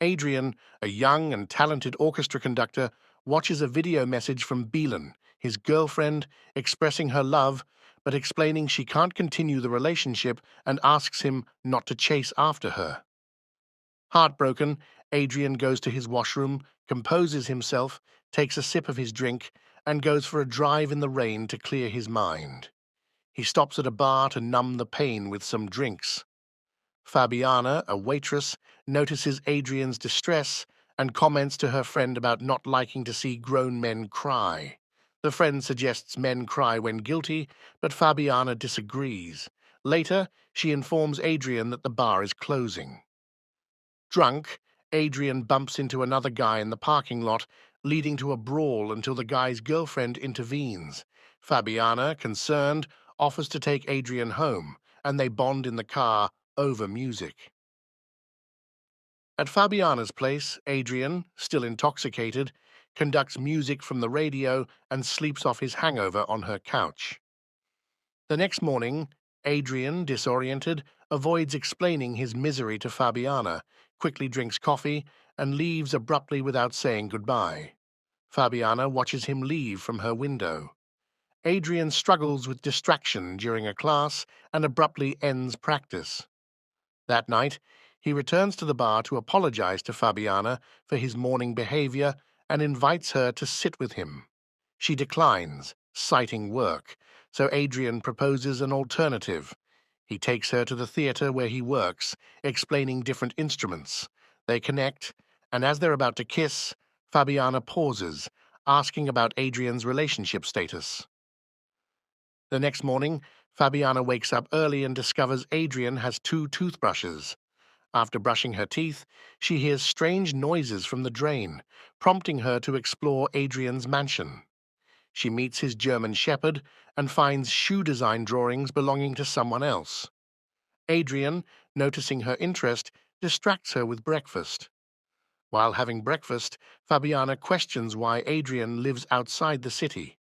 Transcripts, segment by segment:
Adrian, a young and talented orchestra conductor, watches a video message from Beelan, his girlfriend, expressing her love, but explaining she can't continue the relationship and asks him not to chase after her. Heartbroken, Adrian goes to his washroom, composes himself, takes a sip of his drink, and goes for a drive in the rain to clear his mind. He stops at a bar to numb the pain with some drinks. Fabiana, a waitress, notices Adrian's distress and comments to her friend about not liking to see grown men cry. The friend suggests men cry when guilty, but Fabiana disagrees. Later, she informs Adrian that the bar is closing. Drunk, Adrian bumps into another guy in the parking lot, leading to a brawl until the guy's girlfriend intervenes. Fabiana, concerned, offers to take Adrian home, and they bond in the car over music. At Fabiana's place, Adrian, still intoxicated, conducts music from the radio and sleeps off his hangover on her couch. The next morning, Adrian, disoriented, avoids explaining his misery to Fabiana, quickly drinks coffee, and leaves abruptly without saying goodbye. Fabiana watches him leave from her window. Adrian struggles with distraction during a class and abruptly ends practice. That night, he returns to the bar to apologize to Fabiana for his morning behavior and invites her to sit with him. She declines, citing work, so Adrian proposes an alternative. He takes her to the theater where he works, explaining different instruments. They connect, and as they're about to kiss, Fabiana pauses, asking about Adrian's relationship status. The next morning, Fabiana wakes up early and discovers Adrian has two toothbrushes. After brushing her teeth, she hears strange noises from the drain, prompting her to explore Adrian's mansion. She meets his German shepherd and finds shoe design drawings belonging to someone else. Adrian, noticing her interest, distracts her with breakfast. While having breakfast, Fabiana questions why Adrian lives outside the city.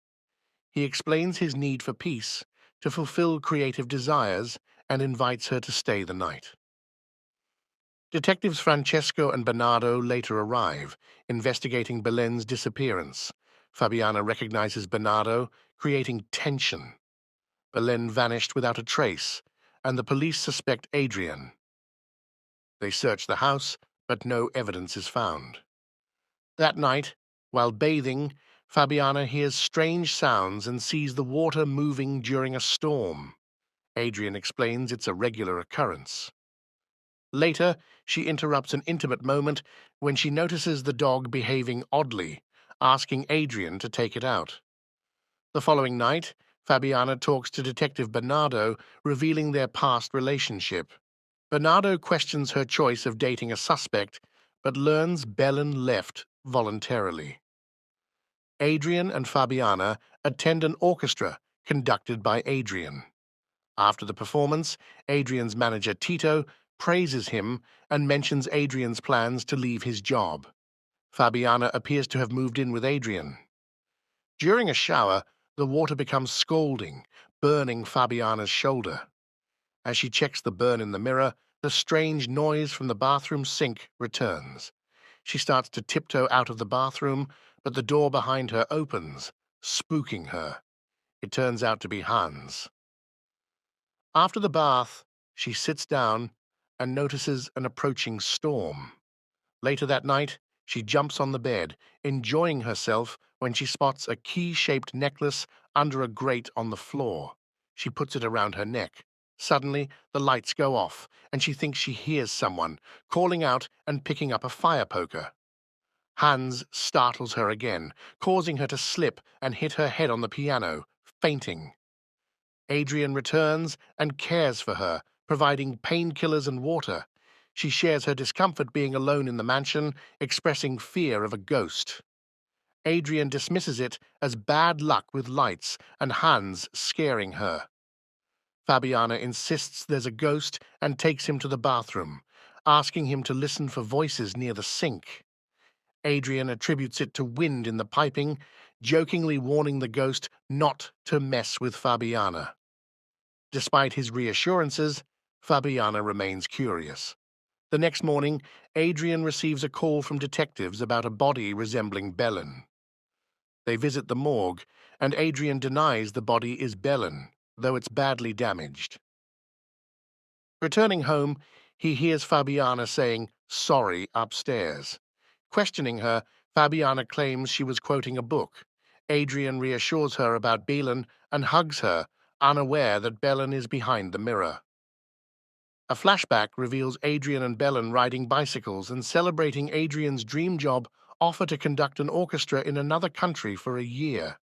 He explains his need for peace, to fulfill creative desires, and invites her to stay the night. Detectives Francesco and Bernardo later arrive, investigating Belen's disappearance. Fabiana recognizes Bernardo, creating tension. Belen vanished without a trace, and the police suspect Adrian. They search the house, but no evidence is found. That night, while bathing, Fabiana hears strange sounds and sees the water moving during a storm. Adrian explains it's a regular occurrence. Later, she interrupts an intimate moment when she notices the dog behaving oddly, asking Adrian to take it out. The following night, Fabiana talks to Detective Bernardo, revealing their past relationship. Bernardo questions her choice of dating a suspect, but learns Belen left voluntarily. Adrian and Fabiana attend an orchestra conducted by Adrian. After the performance, Adrian's manager Tito praises him and mentions Adrian's plans to leave his job. Fabiana appears to have moved in with Adrian. During a shower, the water becomes scalding, burning Fabiana's shoulder. As she checks the burn in the mirror, the strange noise from the bathroom sink returns. She starts to tiptoe out of the bathroom, but the door behind her opens, spooking her. It turns out to be Hans. After the bath, she sits down and notices an approaching storm. Later that night, she jumps on the bed, enjoying herself when she spots a key-shaped necklace under a grate on the floor. She puts it around her neck. Suddenly, the lights go off, and she thinks she hears someone, calling out and picking up a fire poker. Hans startles her again, causing her to slip and hit her head on the piano, fainting. Adrian returns and cares for her, providing painkillers and water. She shares her discomfort being alone in the mansion, expressing fear of a ghost. Adrian dismisses it as bad luck with lights and Hans scaring her. Fabiana insists there's a ghost and takes him to the bathroom, asking him to listen for voices near the sink. Adrian attributes it to wind in the piping, jokingly warning the ghost not to mess with Fabiana. Despite his reassurances, Fabiana remains curious. The next morning, Adrian receives a call from detectives about a body resembling Belen. They visit the morgue, and Adrian denies the body is Belen, though it's badly damaged. Returning home, he hears Fabiana saying, "Sorry," upstairs. Questioning her, Fabiana claims she was quoting a book. Adrian reassures her about Belen and hugs her, unaware that Belen is behind the mirror. A flashback reveals Adrian and Belen riding bicycles and celebrating Adrian's dream job offer to conduct an orchestra in another country for a year.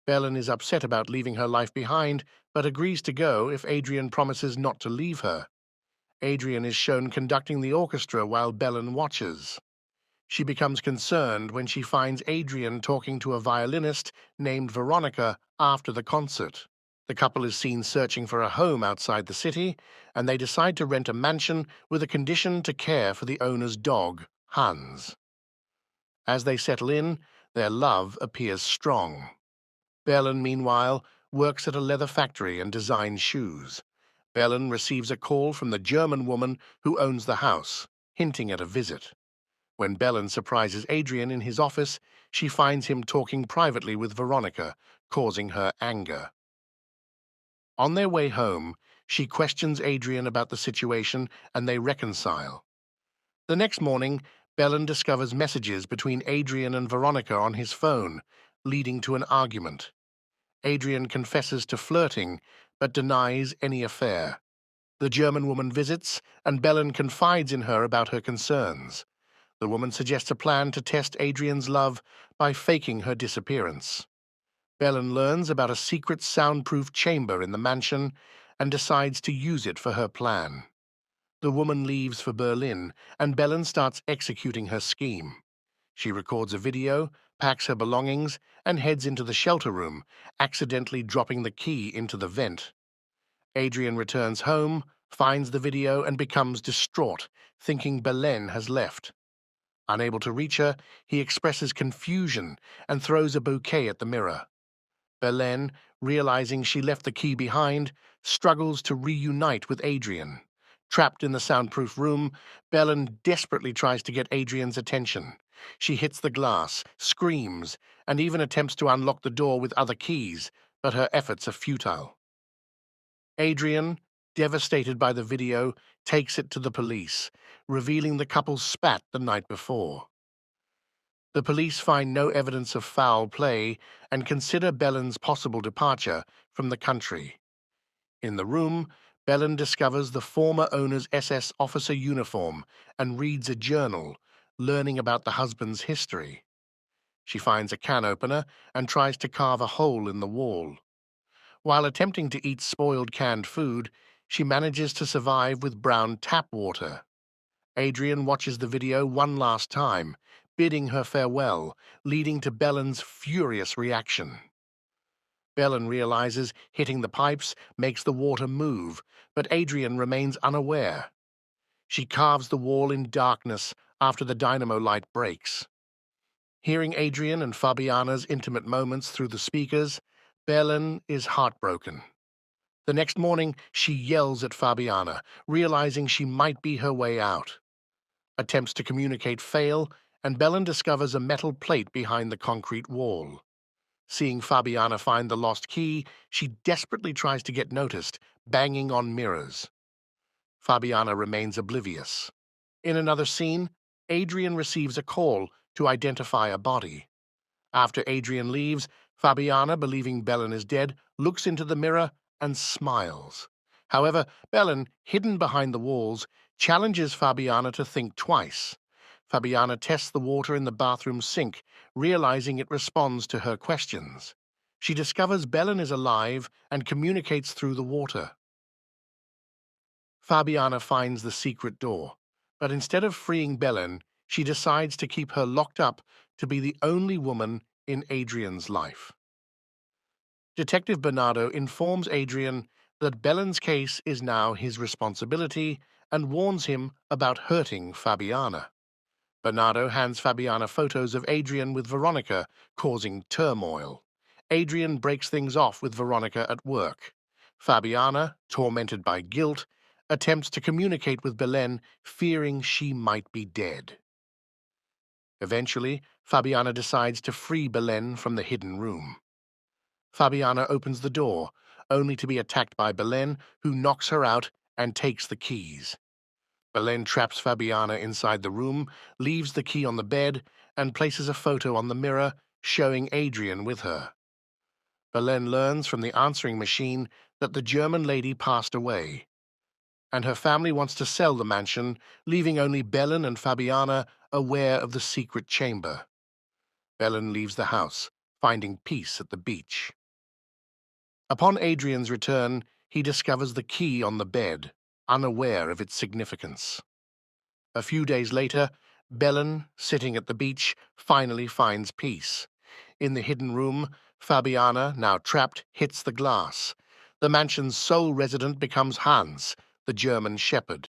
Belen is upset about leaving her life behind, but agrees to go if Adrian promises not to leave her. Adrian is shown conducting the orchestra while Belen watches. She becomes concerned when she finds Adrian talking to a violinist named Veronica after the concert. The couple is seen searching for a home outside the city, and they decide to rent a mansion with a condition to care for the owner's dog, Hans. As they settle in, their love appears strong. Belen, meanwhile, works at a leather factory and designs shoes. Belen receives a call from the German woman who owns the house, hinting at a visit. When Belen surprises Adrian in his office, she finds him talking privately with Veronica, causing her anger. On their way home, she questions Adrian about the situation and they reconcile. The next morning, Belen discovers messages between Adrian and Veronica on his phone, leading to an argument. Adrian confesses to flirting, but denies any affair. The German woman visits, and Belen confides in her about her concerns. The woman suggests a plan to test Adrian's love by faking her disappearance. Belen learns about a secret soundproof chamber in the mansion and decides to use it for her plan. The woman leaves for Berlin, and Belen starts executing her scheme. She records a video, packs her belongings, and heads into the shelter room, accidentally dropping the key into the vent. Adrian returns home, finds the video, and becomes distraught, thinking Belen has left. Unable to reach her, he expresses confusion and throws a bouquet at the mirror. Belen, realizing she left the key behind, struggles to reunite with Adrian. Trapped in the soundproof room, Belen desperately tries to get Adrian's attention. She hits the glass, screams, and even attempts to unlock the door with other keys, but her efforts are futile. Adrian, devastated by the video, takes it to the police, revealing the couple's spat the night before. The police find no evidence of foul play and consider Belen's possible departure from the country. In the room, Belen discovers the former owner's SS officer uniform and reads a journal, learning about the husband's history. She finds a can opener and tries to carve a hole in the wall. While attempting to eat spoiled canned food, she manages to survive with brown tap water. Adrian watches the video one last time, bidding her farewell, leading to Belen's furious reaction. Belen realizes hitting the pipes makes the water move, but Adrian remains unaware. She carves the wall in darkness after the dynamo light breaks. Hearing Adrian and Fabiana's intimate moments through the speakers, Belen is heartbroken. The next morning, she yells at Fabiana, realizing she might be her way out. Attempts to communicate fail, and Belen discovers a metal plate behind the concrete wall. Seeing Fabiana find the lost key, she desperately tries to get noticed, banging on mirrors. Fabiana remains oblivious. In another scene, Adrian receives a call to identify a body. After Adrian leaves, Fabiana, believing Belen is dead, looks into the mirror and smiles. However, Belen, hidden behind the walls, challenges Fabiana to think twice. Fabiana tests the water in the bathroom sink, realizing it responds to her questions. She discovers Belen is alive and communicates through the water. Fabiana finds the secret door, but instead of freeing Belen, she decides to keep her locked up to be the only woman in Adrian's life. Detective Bernardo informs Adrian that Belen's case is now his responsibility and warns him about hurting Fabiana. Bernardo hands Fabiana photos of Adrian with Veronica, causing turmoil. Adrian breaks things off with Veronica at work. Fabiana, tormented by guilt, attempts to communicate with Belen, fearing she might be dead. Eventually, Fabiana decides to free Belen from the hidden room. Fabiana opens the door, only to be attacked by Belen, who knocks her out and takes the keys. Belen traps Fabiana inside the room, leaves the key on the bed, and places a photo on the mirror showing Adrian with her. Belen learns from the answering machine that the German lady passed away, and her family wants to sell the mansion, leaving only Belen and Fabiana aware of the secret chamber. Belen leaves the house, finding peace at the beach. Upon Adrian's return, he discovers the key on the bed, unaware of its significance. A few days later, Belen, sitting at the beach, finally finds peace. In the hidden room, Fabiana, now trapped, hits the glass. The mansion's sole resident becomes Hans, the German shepherd.